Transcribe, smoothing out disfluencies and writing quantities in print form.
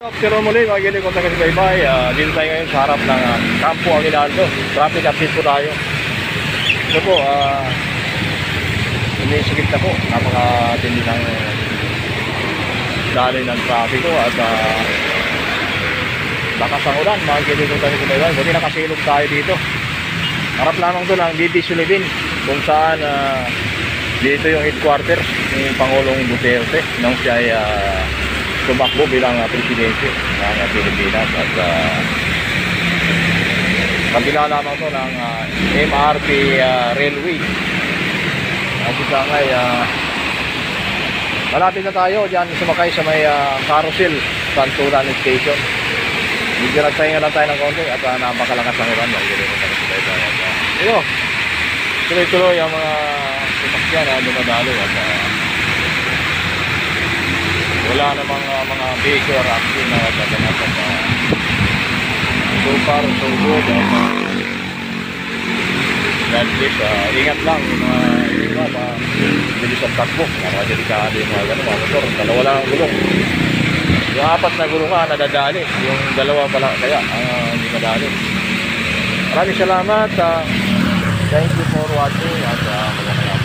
Pero muli mga gili kong taga-subaybay, dito tayo ngayon sa harap ng Campo Aguinaldo. Traffic update po tayo. Ito po, umisikip na po. Napakatindi ng daloy ng traffic at lakas ang ulan mga gili kong taga-subaybay. Buti nakasilog tayo dito. Harap lamang doon ang DD Sulibin kung saan dito yung headquarter ni Pangulong Duterte nang siya ay tumakbo bilang presidente ng Pilipinas at kabila lamang to ng MRT Railway. At ito ngay malapit na tayo dyan sumakay sa may carousel Santulan Station. Medyo nagsahinga lang tayo ng konti at napakalakas ang ulan. Ito, tuloy-tuloy ang mga sumakyan na dumadalo at wala namang mga vehicle or accident na naganap at so far so good at God bless. Ingat lang yung mga iba bilis ang takbo, mga delikado yung mga gano'n, mga motor. Dalawa lang ang gulong, yung apat na gulong nadadali, yung dalawa pala kaya hindi madali. Maraming salamat, thank you for watching at magandang